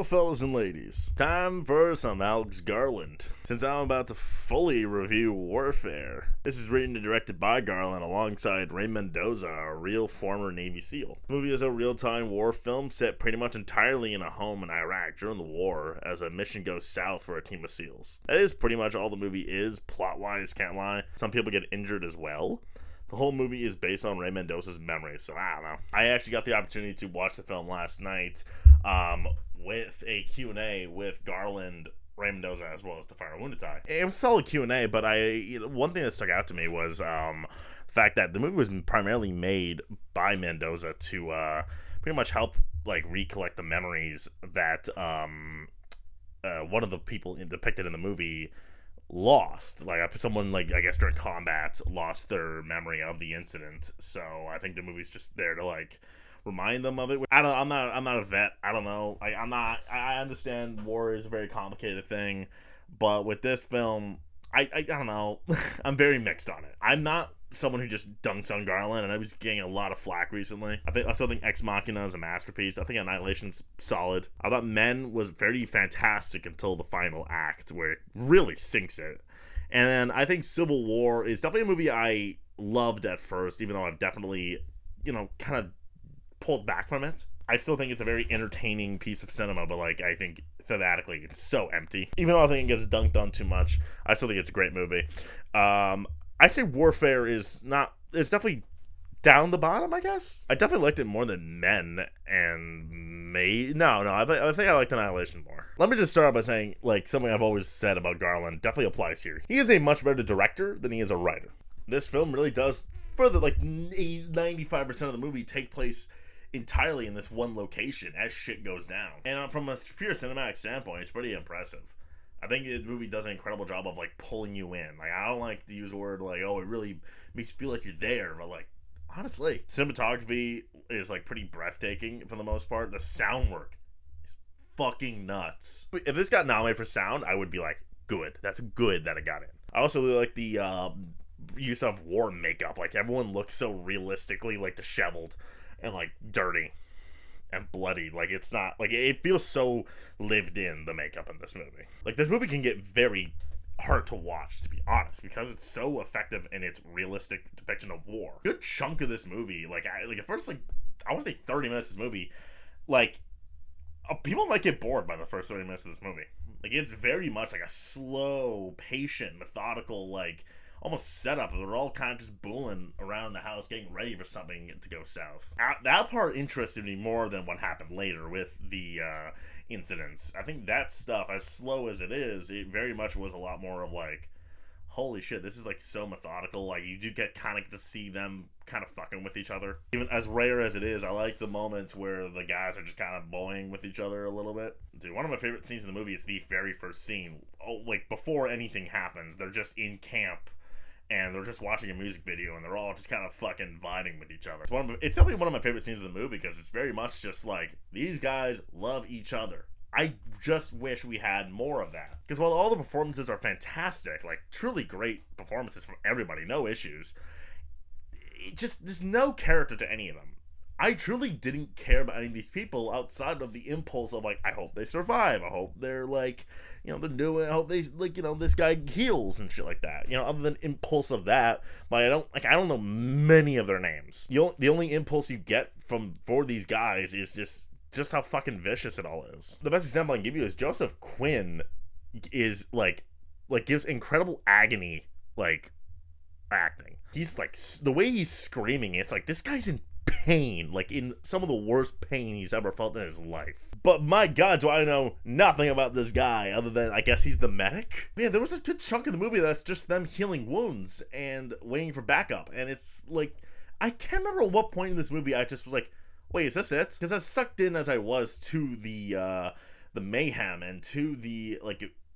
Well, fellas and ladies, time for some Alex Garland. Since I'm about to fully review Warfare, this is written and directed by Garland alongside Ray Mendoza, a real former Navy SEAL. The movie is a real-time war film set pretty much entirely in a home in Iraq during the war as a mission goes south for a team of SEALs. That is pretty much all the movie is, plot-wise, can't lie. Some people get injured as well. The whole movie is based on Ray Mendoza's memories, so I don't know. I actually got the opportunity to watch the film last night with a Q&A with Garland, Ray Mendoza, as well as the Fire Wounded Tie. It was a solid Q&A, but one thing that stuck out to me was the fact that the movie was primarily made by Mendoza to pretty much help recollect the memories that one of the people depicted in the movie lost. Someone I guess during combat lost their memory of the incident. So I think the movie's just there to remind them of it. I'm not a vet. I don't know. I understand war is a very complicated thing, but with this film, I don't know. I'm very mixed on it. I'm not someone who just dunks on Garland, and I was getting a lot of flack recently. I still think Ex Machina is a masterpiece. I think Annihilation's solid. I thought Men was very fantastic until the final act, where it really sinks it. And then I think Civil War is definitely a movie I loved at first, even though I've definitely, kind of pulled back from it. I still think it's a very entertaining piece of cinema, but I think thematically it's so empty. Even though I think it gets dunked on too much, I still think it's a great movie. I'd say Warfare it's definitely down the bottom, I guess. I definitely liked it more than Men and I think I liked Annihilation more. Let me just start out by saying, something I've always said about Garland definitely applies here. He is a much better director than he is a writer. This film really does, for the 95% of the movie, take place entirely in this one location as shit goes down. And from a pure cinematic standpoint, it's pretty impressive. I think the movie does an incredible job of pulling you in. I don't like to use the word it really makes you feel like you're there, but honestly, cinematography is pretty breathtaking for the most part. The sound work is fucking nuts. If this got nominated for sound, I would be good. That's good that it got in. I also really like the use of war makeup. Everyone looks so realistically disheveled and dirty and bloody. It's not it feels so lived in, the makeup in this movie. This movie can get very hard to watch, to be honest, because it's so effective in its realistic depiction of war. A good chunk of this movie, at first, I want to say 30 minutes of this movie, people might get bored by the first 30 minutes of this movie. It's very much a slow, patient, methodical, almost setup. They're all kind of just booling around the house, getting ready for something to go south. That part interested me more than what happened later with the incidents. I think that stuff, as slow as it is, it very much was a lot more of holy shit, this is so methodical. You do get to see them kind of fucking with each other. Even as rare as it is, I like the moments where the guys are just kind of bullying with each other a little bit. Dude, one of my favorite scenes in the movie is the very first scene. Before anything happens, they're just in camp and they're just watching a music video, and they're all just kind of fucking vibing with each other. It's definitely one of my favorite scenes of the movie, because it's very much just these guys love each other. I just wish we had more of that. Because while all the performances are fantastic, truly great performances from everybody, no issues, there's no character to any of them. I truly didn't care about any of these people outside of the impulse of I hope they survive. I hope they're they're doing. I hope they this guy heals and shit like that. Other than impulse of that, but I don't know many of their names. The only impulse you get for these guys is just how fucking vicious it all is. The best example I can give you is Joseph Quinn is gives incredible agony acting. He's the way he's screaming, it's this guy's in pain, in some of the worst pain he's ever felt in his life. But my god, do I know nothing about this guy other than I guess he's the medic. Yeah, there was a good chunk of the movie that's just them healing wounds and waiting for backup, and it's I can't remember at what point in this movie I just was wait, is this it? Because as sucked in as I was to the mayhem and to the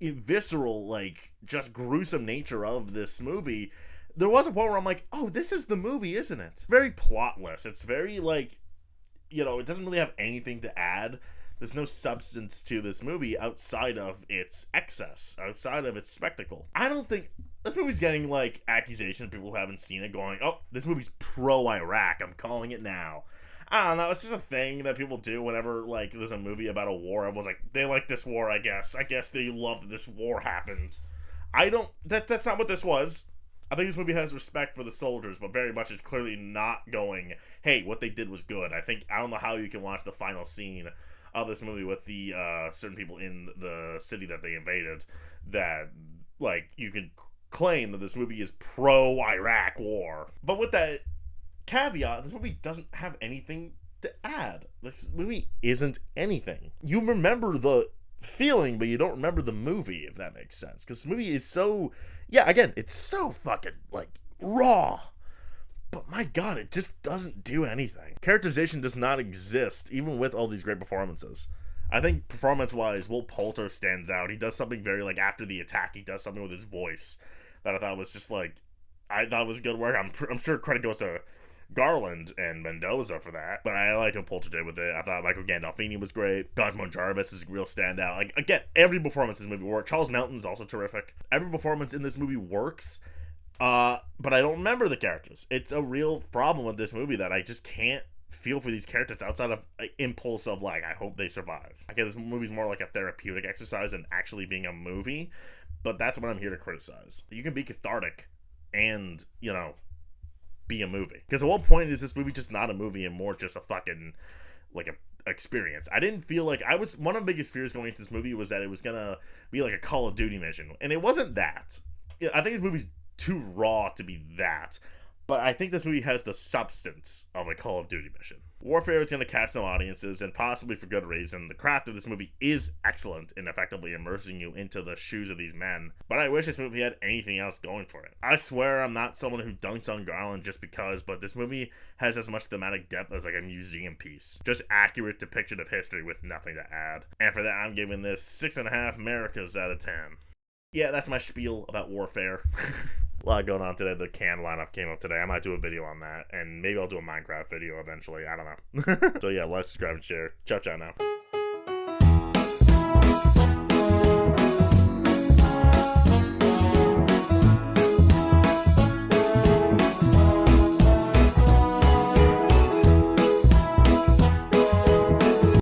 visceral just gruesome nature of this movie, there was a point where I'm oh, this is the movie, isn't it? Very plotless. It's very it doesn't really have anything to add. There's no substance to this movie outside of its excess, outside of its spectacle. I don't think this movie's getting accusations, people who haven't seen it going, oh, this movie's pro-Iraq, I'm calling it now. I don't know, it's just a thing that people do whenever, like, there's a movie about a war. Everyone's like, they like this war, I guess. I guess they love that this war happened. I don't, that's not what this was. I think this movie has respect for the soldiers, but very much is clearly not going, hey, what they did was good. I don't know how you can watch the final scene of this movie with the certain people in the city that they invaded, that, like, you could claim that this movie is pro-Iraq war. But with that caveat, this movie doesn't have anything to add. This movie isn't anything. You remember the feeling, but you don't remember the movie, if that makes sense. Because this movie is so, yeah, again, it's so fucking, like, raw. But my god, it just doesn't do anything. Characterization does not exist, even with all these great performances. I think performance-wise, Will Poulter stands out. He does something very, like, after the attack, he does something with his voice that I thought was just, like, I thought was good work. I'm sure credit goes to Garland and Mendoza for that, but I like what Poulter did with it. I thought Michael Gandolfini was great. Cosmo Jarvis is a real standout. Like, again, every performance in this movie worked. Charles Melton's also terrific. Every performance in this movie works, but I don't remember the characters. It's a real problem with this movie that I just can't feel for these characters outside of an impulse of, like, I hope they survive. Okay, this movie's more like a therapeutic exercise than actually being a movie, but that's what I'm here to criticize. You can be cathartic and, you know, be a movie. Because at what point is this movie just not a movie and more just a fucking, like, a experience? I didn't feel like, one of the biggest fears going into this movie was that it was gonna be like a Call of Duty mission, and it wasn't that. I think this movie's too raw to be that, but I think this movie has the substance of a Call of Duty mission. Warfare is going to catch some audiences, and possibly for good reason. The craft of this movie is excellent in effectively immersing you into the shoes of these men, but I wish this movie had anything else going for it. I swear I'm not someone who dunks on Garland just because, but this movie has as much thematic depth as like a museum piece. Just accurate depiction of history with nothing to add. And for that, I'm giving this 6.5 Americas out of 10. Yeah, that's my spiel about Warfare. A lot going on today. The can lineup came up today. I might do a video on that, and maybe I'll do a Minecraft video eventually. I don't know. So yeah, like, subscribe, and share. Ciao, ciao now.